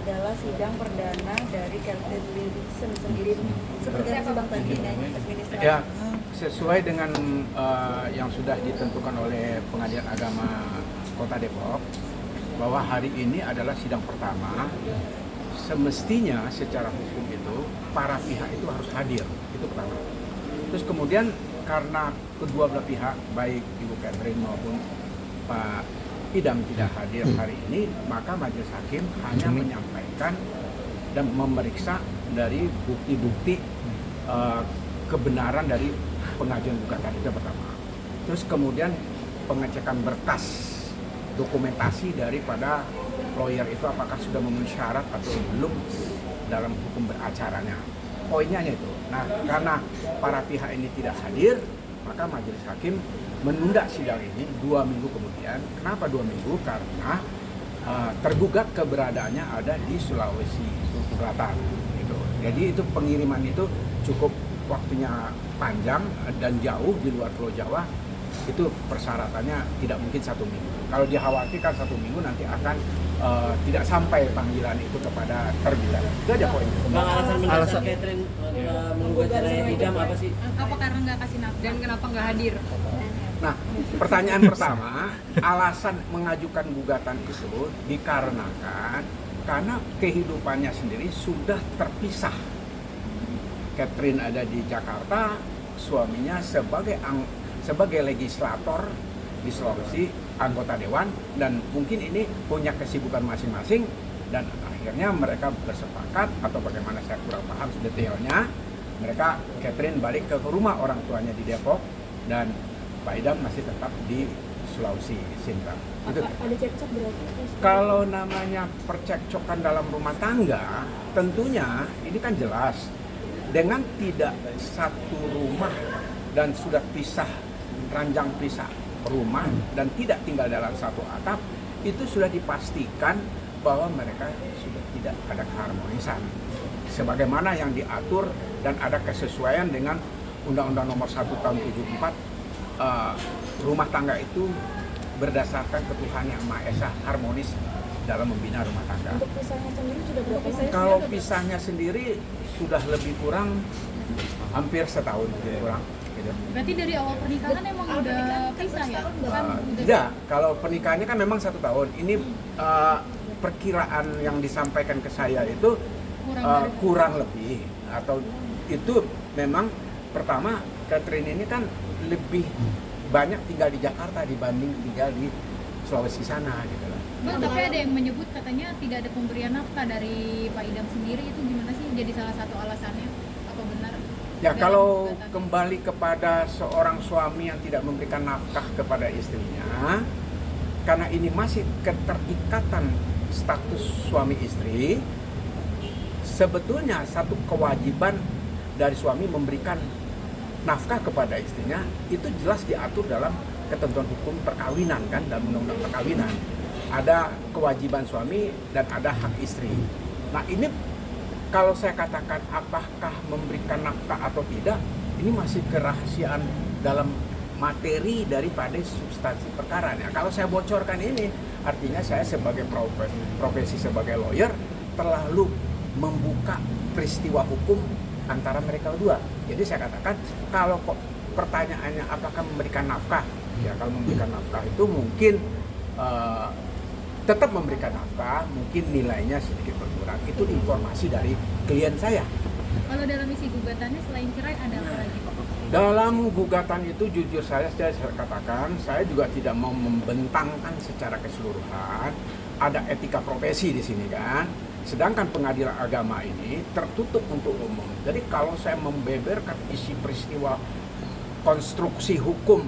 adalah sidang perdana dari Catherine Wilson sendiri. Seperti apa Bang tadi administrasi? Ya, sesuai dengan yang sudah ditentukan oleh Pengadilan Agama Kota Depok, bahwa hari ini adalah sidang pertama. Semestinya secara hukum itu para pihak itu harus hadir, itu pertama. Terus kemudian karena kedua belah pihak, baik Ibu Catherine maupun Pak Idam tidak hadir hari ini, maka majelis hakim hanya menyampaikan dan memeriksa dari bukti-bukti kebenaran dari pengajuan gugatan itu pertama. Terus kemudian pengecekan berkas dokumentasi daripada lawyer itu apakah sudah memenuhi syarat atau belum dalam hukum beracaranya. Poinnya itu. Nah, karena para pihak ini tidak hadir, maka majelis hakim menunda sidang ini 2 minggu kemudian. Kenapa 2 minggu? Karena tergugat keberadaannya ada di Sulawesi Selatan. Gitu. Jadi itu pengiriman itu cukup waktunya panjang dan jauh di luar Pulau Jawa. Itu persyaratannya tidak mungkin 1 minggu. Kalau dikhawatirkan 1 minggu nanti akan tidak sampai panggilan itu kepada tergugat. Itu aja poinnya. Bang, alasan Catherine menggugat cerai Idam apa sih? Apa karena nggak kasih nafkah dan kenapa nggak hadir? Nah, pertanyaan pertama, alasan mengajukan gugatan itu dikarenakan karena kehidupannya sendiri sudah terpisah. Catherine ada di Jakarta, suaminya sebagai legislator di Sulawesi, anggota dewan, dan mungkin ini punya kesibukan masing-masing, dan akhirnya mereka bersepakat atau bagaimana saya kurang paham detailnya, mereka Catherine balik ke rumah orang tuanya di Depok dan Pak Idam masih tetap di Sulawesi Sintang. Itu. Ada cekcok berarti? Kalau namanya percekcokan dalam rumah tangga, tentunya ini kan jelas dengan tidak satu rumah dan sudah pisah, ranjang pisah rumah dan tidak tinggal dalam satu atap, itu sudah dipastikan bahwa mereka sudah tidak ada keharmonisan sebagaimana yang diatur dan ada kesesuaian dengan Undang-Undang Nomor 1 Tahun 74. Rumah tangga itu berdasarkan ketuhanan Yang Maha Esa, harmonis dalam membina rumah tangga. Untuk pisahnya sendiri sudah berapa lama? Kalau pisahnya sendiri sudah lebih kurang hampir setahun lebih kurang. Gitu. Berarti dari awal pernikahan emang udah pisah ya? Tidak, kalau pernikahannya kan memang 1 tahun. Ini perkiraan yang disampaikan ke saya itu kurang lebih, atau itu memang pertama Catherine ini kan lebih banyak tinggal di Jakarta dibanding tinggal di Sulawesi sana gitu lah. Bang, tapi ada yang menyebut katanya tidak ada pemberian nafkah dari Pak Idam sendiri, itu gimana sih? Jadi salah satu alasannya, apa benar? Ya, kalau kembali kepada seorang suami yang tidak memberikan nafkah kepada istrinya, karena ini masih keterikatan status suami istri, sebetulnya satu kewajiban dari suami memberikan nafkah kepada istrinya itu jelas diatur dalam ketentuan hukum perkawinan kan, dalam undang-undang perkawinan. Ada kewajiban suami dan ada hak istri. Nah, ini kalau saya katakan apakah memberikan nafkah atau tidak, ini masih kerahasiaan dalam materi daripada substansi perkara. Nah, kalau saya bocorkan ini, artinya saya sebagai profesi sebagai lawyer terlalu membuka peristiwa hukum antara mereka berdua. Jadi saya katakan kalau pertanyaannya apakah memberikan nafkah, ya kalau memberikan nafkah itu mungkin tetap memberikan nafkah, mungkin nilainya sedikit berkurang. Itu informasi dari klien saya. Kalau dalam isi gugatannya selain cerai ada apa lagi? Dalam gugatan itu jujur saya katakan, saya juga tidak mau membentangkan secara keseluruhan. Ada etika profesi di sini kan. Sedangkan pengadilan agama ini tertutup untuk umum. Jadi kalau saya membeberkan isi peristiwa konstruksi hukum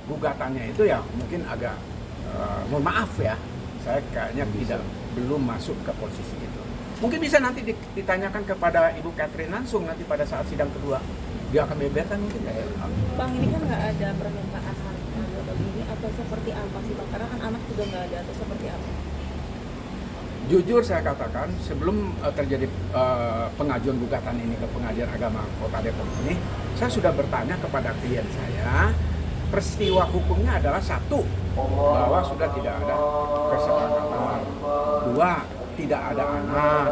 gugatannya itu ya mungkin agak mohon maaf ya, saya kayaknya belum masuk ke posisi itu. Mungkin bisa nanti ditanyakan kepada Ibu Catherine langsung nanti pada saat sidang kedua. Dia akan beberkan mungkin ya. Bang, ini kan nggak ada permintaan harta ini atau seperti apa sih Bang? Karena kan anak juga nggak ada, atau seperti apa? Jujur saya katakan sebelum terjadi pengajuan gugatan ini ke Pengadilan Agama Kota Depok ini, saya sudah bertanya kepada klien saya, peristiwa hukumnya adalah satu, bahwa sudah tidak ada kesepakatan. Dua, tidak ada anak.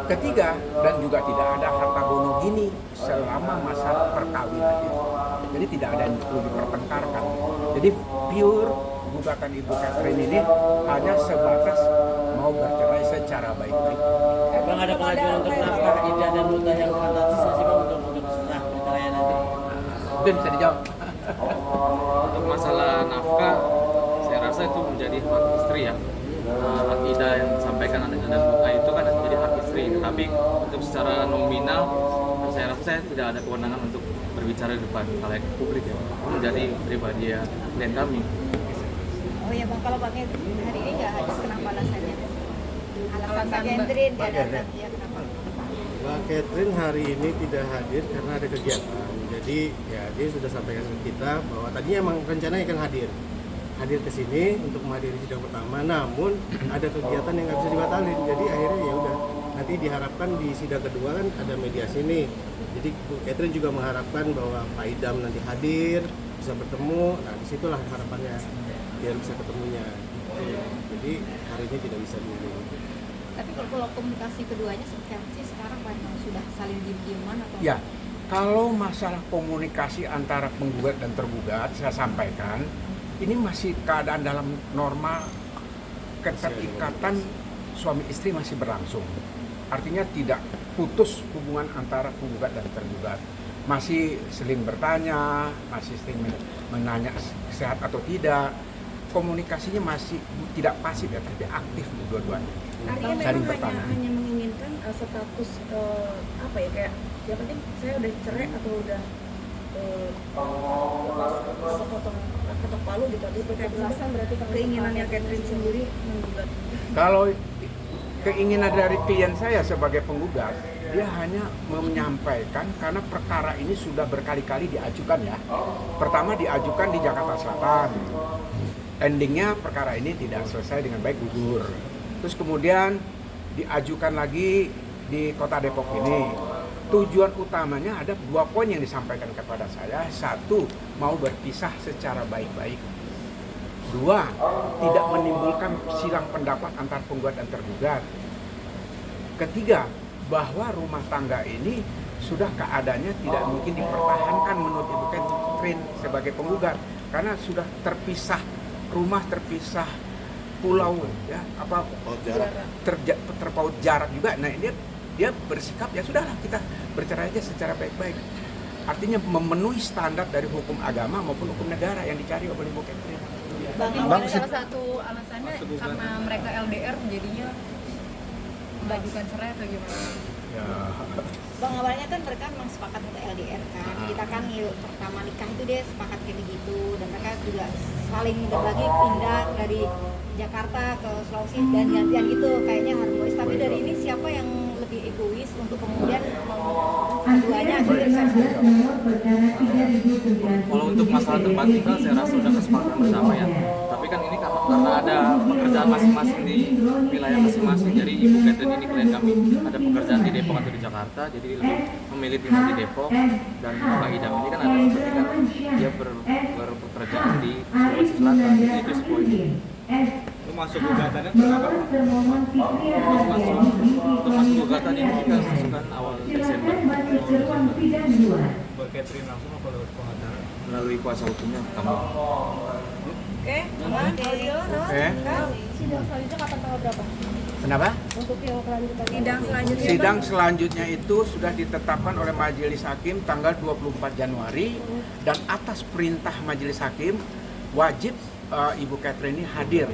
Ketiga, dan juga tidak ada harta gono gini selama masa perkawinan itu. Jadi tidak ada yang perlu dipertengkarkan. Jadi pure gugatan Ibu Catherine ini hanya sebatas mau bercerai secara baik-baik. Bang, ada pengajuan untuk nafkah ida dan muda yang fantastis nggak sih Bang untuk setelah perceraian nanti? Mungkin bisa dijawab. Untuk masalah nafkah, saya rasa itu menjadi hak istri ya. Hak ida yang disampaikan anak dan muda itu kan menjadi hak istri. Tapi untuk secara nominal, saya rasa saya tidak ada kewenangan untuk berbicara di depan khalayak publik ya. Itu menjadi pribadi ya klien kami. Oh ya Bang, kalau Bang Catherine hari ini nggak hadir, kenapa alasannya? Alasan Bang Alasan Catherine Bang nggak datang, Catherine. ya kenapa? Mbak Catherine hari ini tidak hadir karena ada kegiatan. Jadi ya dia sudah sampaikan ke kita bahwa tadinya emang rencananya akan hadir ke sini untuk menghadiri sidang pertama, namun ada kegiatan yang nggak bisa dibatalin. Jadi akhirnya ya udah, nanti diharapkan di sidang kedua kan ada mediasi nih. Jadi Bu Catherine juga mengharapkan bahwa Pak Idam nanti hadir, bisa bertemu. Nah disitulah harapannya biar bisa ketemunya. Jadi hari ini tidak bisa dulu. Tapi kalau komunikasi keduanya seperti apa sih sekarang, Pak? Sudah saling diem-dieman atau? Ya, kalau masalah komunikasi antara penggugat dan tergugat, saya sampaikan, ini masih keadaan dalam normal, keterikatan suami istri masih berlangsung. Artinya tidak putus hubungan antara penggugat dan tergugat. Masih saling bertanya, masih sering menanya sehat atau tidak. Komunikasinya masih tidak pasif ya, tapi aktif dua-duanya. Artinya Saling memang bertanya. hanya menginginkan status apa ya, kayak yang penting saya udah cerai atau udah sepotong ketok palu gitu. Jadi kayak berarti keinginannya Catherine sendiri menggugat. Kalau keinginan dari klien saya sebagai penggugat, dia hanya menyampaikan karena perkara ini sudah berkali-kali diajukan ya. Pertama diajukan di Jakarta Selatan. Endingnya perkara ini tidak selesai dengan baik, gugur. Terus kemudian diajukan lagi di Kota Depok ini. Tujuan utamanya ada 2 poin yang disampaikan kepada saya. 1, mau berpisah secara baik-baik. 2, tidak menimbulkan silang pendapat antar penggugat dan tergugat. Ketiga, bahwa rumah tangga ini sudah keadaannya tidak mungkin dipertahankan menurut Ibu Catherine sebagai penggugat karena sudah terpisah rumah, terpisah pulau ya, apa terpaut jarak juga. Nah, dia bersikap ya sudahlah, kita bercerai aja secara baik-baik. Artinya memenuhi standar dari hukum agama maupun hukum negara yang dicari oleh Ibu Catherine. Bang, salah satu alasannya karena mereka LDR jadinya mengajukan cerai atau gimana? Ya. Bang, awalnya kan mereka memang sepakat untuk LDR kan. Kita kan pertama nikah itu dia sepakat kayak begitu, dan mereka juga saling berbagi pindah dari Jakarta ke Sulawesi dan gantian gitu, kayaknya harmonis. Tapi dari ini siapa yang lebih egois untuk kemudian keduanya akhirnya bersama? Kalau untuk masalah tempat tinggal, saya rasa sudah kesepakatan bersama ya. Tapi kan ini karena ada pekerjaan masing-masing di wilayah masing-masing. Jadi Ibu Catherine ini klien kami ada pekerjaan di Depok atau di Jakarta, jadi lebih memilih tinggal di Depok. Dan Pak Idam ini kan ada kepentingan dia berpekerjaan di Sulawesi Selatan. Jadi itu poin. Itu masuk gugatannya berapa? Untuk masuk gugatan ini kita susukan awal Desember. Buat Catherine langsung apa lewat pengacara? Melalui kuasa hukumnya kami. Oke, Bang, Audio, Sidang selanjutnya kapan, tanggal berapa? Kenapa? Untuk yang kelanjutan sidang selanjutnya. Sidang selanjutnya itu sudah ditetapkan oleh Majelis Hakim tanggal 24 Januari dan atas perintah Majelis Hakim wajib Ibu Catherine ini hadir.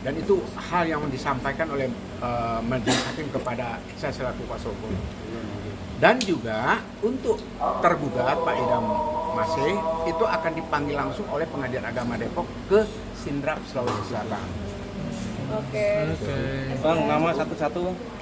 Dan itu hal yang disampaikan oleh Majelis Hakim kepada saya selaku kuasa hukum. Dan juga untuk tergugat Pak Idam Masih itu akan dipanggil langsung oleh Pengadilan Agama Depok ke Sindrap, Sulawesi Selatan. Oke. Bang, nama satu-satu.